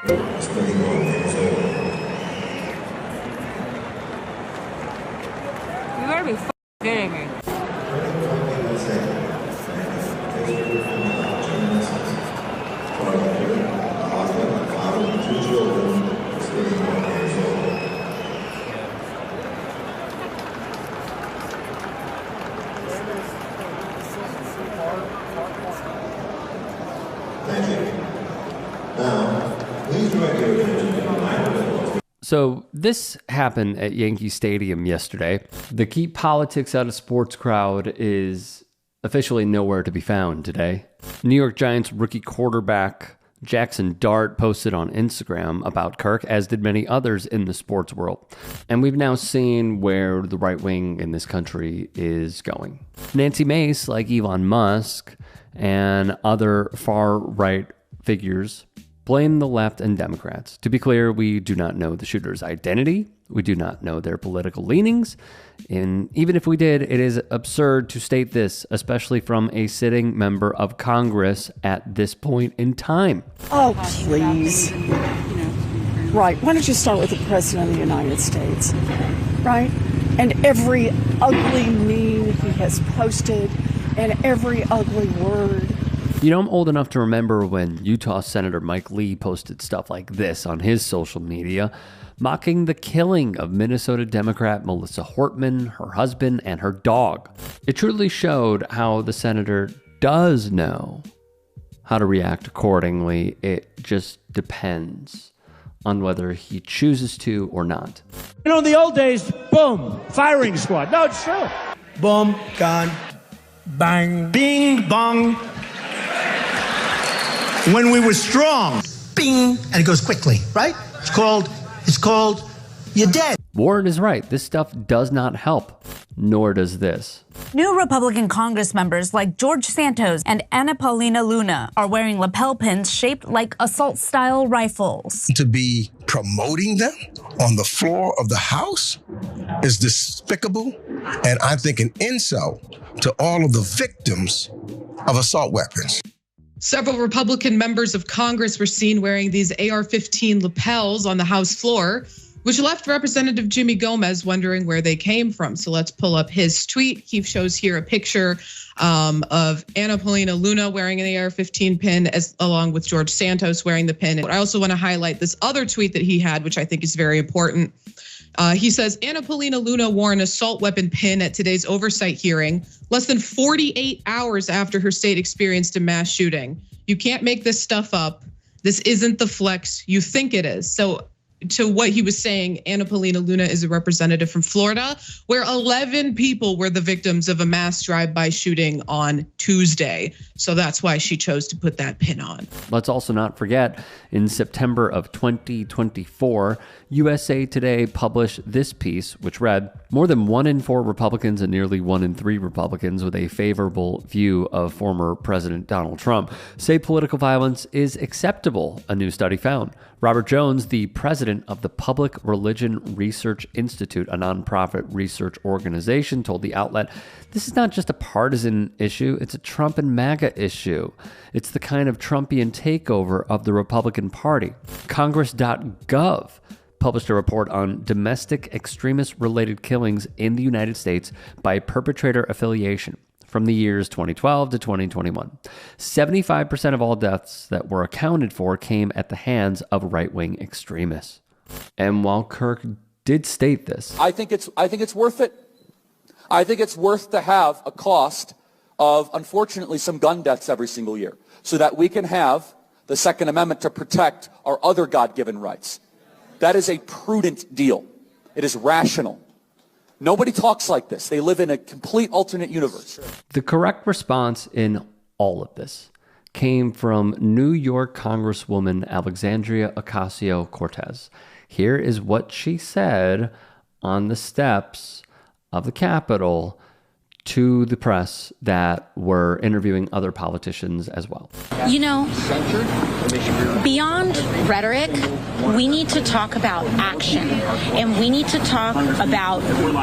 You better be kidding me. So this happened at Yankee Stadium yesterday. The keep politics out of sports crowd is officially nowhere to be found today. New York Giants rookie quarterback Jackson Dart posted on Instagram about Kirk, as did many others in the sports world. And we've now seen where the right wing in this country is going. Nancy Mace, like Elon Musk and other far-right figures, blame the left and Democrats. To be clear, we do not know the shooter's identity. We do not know their political leanings. And even if we did, it is absurd to state this, especially from a sitting member of Congress at this point in time. Oh, please. Right. Why don't you start with the President of the United States? Right? And every ugly meme he has posted and every ugly word. You know, I'm old enough to remember when Utah Senator Mike Lee posted stuff like this on his social media, mocking the killing of Minnesota Democrat Melissa Hortman, her husband, and her dog. It truly showed how the senator does know how to react accordingly. It just depends on whether he chooses to or not. You know, in the old days, boom, firing squad. No, it's true. Boom, gone, bang, bing, bong. When we were strong, bing, and it goes quickly, right? It's called, you're dead. Warren is right. This stuff does not help, nor does this. New Republican Congress members like George Santos and Ana Paulina Luna are wearing lapel pins shaped like assault-style rifles. To be promoting them on the floor of the House is despicable, and I think an insult to all of the victims of assault weapons. Several Republican members of Congress were seen wearing these AR-15 lapels on the House floor, which left Representative Jimmy Gomez wondering where they came from. So let's pull up his tweet. He shows here a picture of Ana Paulina Luna wearing an AR-15 pin, along with George Santos wearing the pin. I also want to highlight this other tweet that he had, which I think is very important. He says, Ana Paulina Luna wore an assault weapon pin at today's oversight hearing, less than 48 hours after her state experienced a mass shooting. You can't make this stuff up. This isn't the flex you think it is. So to what he was saying, Ana Paulina Luna is a representative from Florida, where 11 people were the victims of a mass drive-by shooting on Tuesday. So that's why she chose to put that pin on. Let's also not forget, in September of 2024, USA Today published this piece, which read, more than 1 in 4 Republicans and nearly 1 in 3 Republicans with a favorable view of former President Donald Trump say political violence is acceptable, a new study found. Robert Jones, the president of the Public Religion Research Institute, a nonprofit research organization, told the outlet, this is not just a partisan issue, it's a Trump and MAGA issue. It's the kind of Trumpian takeover of the Republican Party. Congress.gov published a report on domestic extremist-related killings in the United States by perpetrator affiliation from the years 2012 to 2021. 75% of all deaths that were accounted for came at the hands of right-wing extremists. And while Kirk did state this, I think it's worth it. I think it's worth to have a cost of, unfortunately, some gun deaths every single year so that we can have the Second Amendment to protect our other God-given rights. That is a prudent deal. It is rational. Nobody talks like this. They live in a complete alternate universe. The correct response in all of this came from New York Congresswoman Alexandria Ocasio-Cortez. Here is what she said on the steps of the Capitol to the press that were interviewing other politicians as well. You know, beyond rhetoric, we need to talk about action, and we need to talk about,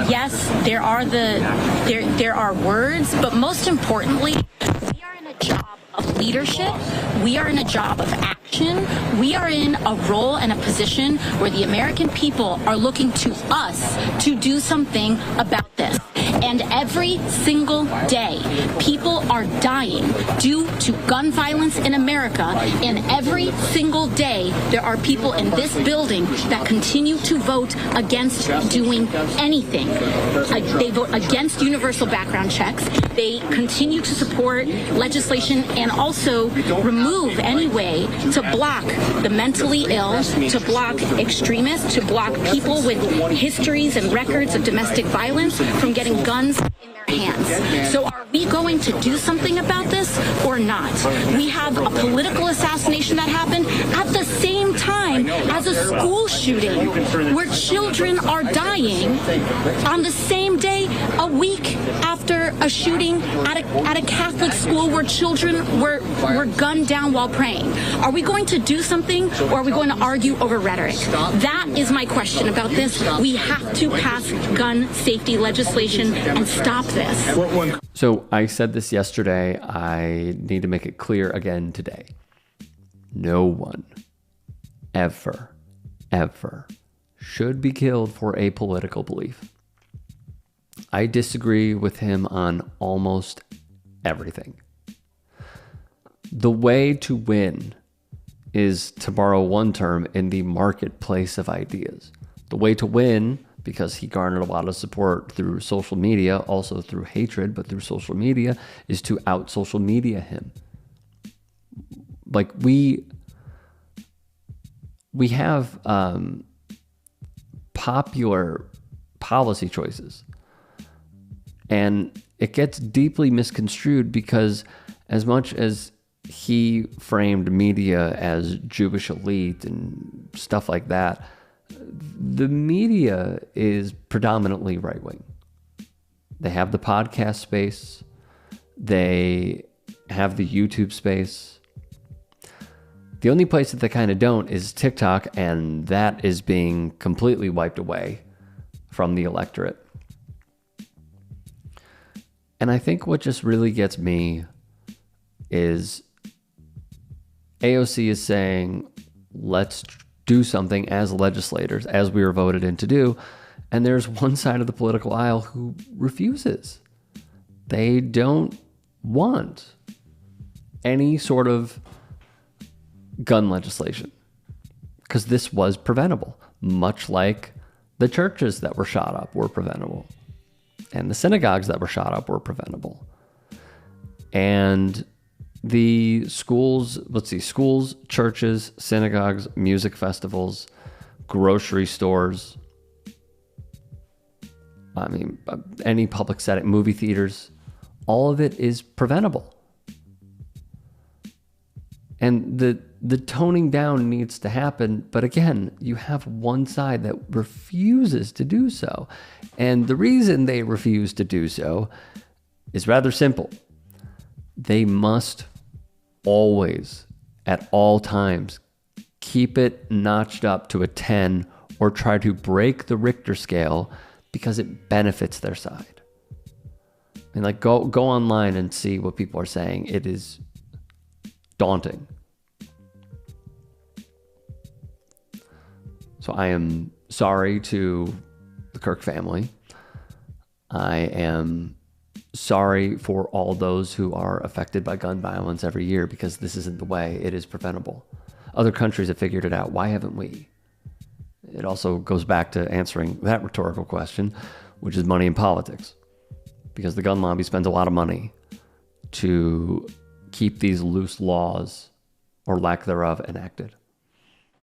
yes, there are words, but most importantly, we are in a job of of leadership. We are in a job of action. We are in a role and a position where the American people are looking to us to do something about this. And every single day, people are dying due to gun violence in America. And every single day, there are people in this building that continue to vote against doing anything. They vote against universal background checks. They continue to support legislation and also remove any way to block the mentally ill, to block extremists, to block people with histories and records of domestic violence from getting guns in their hands. So are we going to do something about this or not? We have a political assassination that happened at the same time as a school shooting where children are dying on the same day, a week after a shooting at a Catholic school where children were gunned down while praying. Are we going to do something or are we going to argue over rhetoric? That is my question about this. We have to pass gun safety legislation and stop this. So I said this yesterday. I need to make it clear again today. No one ever should be killed for a political belief. I disagree with him on almost everything. The way to win is to borrow one term in the marketplace of ideas. The way to win, because he garnered a lot of support through social media, also through hatred, but through social media, is to out social media him. Like we have popular policy choices, and it gets deeply misconstrued because as much as he framed media as Jewish elite and stuff like that, the media is predominantly right-wing. They have the podcast space. They have the YouTube space. The only place that they kind of don't is TikTok, and that is being completely wiped away from the electorate. And I think what just really gets me is AOC is saying, let's do something as legislators, as we were voted in to do. And there's one side of the political aisle who refuses. They don't want any sort of gun legislation because this was preventable, much like the churches that were shot up were preventable and the synagogues that were shot up were preventable. And the schools, schools, churches, synagogues, music festivals, grocery stores, any public setting, movie theaters, all of it is preventable. And the toning down needs to happen. But again, you have one side that refuses to do so. And the reason they refuse to do so is rather simple. They must always, at all times, keep it notched up to a 10 or try to break the Richter scale because it benefits their side. Go online and see what people are saying. It is daunting. So I am sorry to the Kirk family. I am sorry for all those who are affected by gun violence every year because this isn't the way. It is preventable. Other countries have figured it out. Why haven't we? It also goes back to answering that rhetorical question, which is money in politics. Because the gun lobby spends a lot of money to keep these loose laws or lack thereof enacted.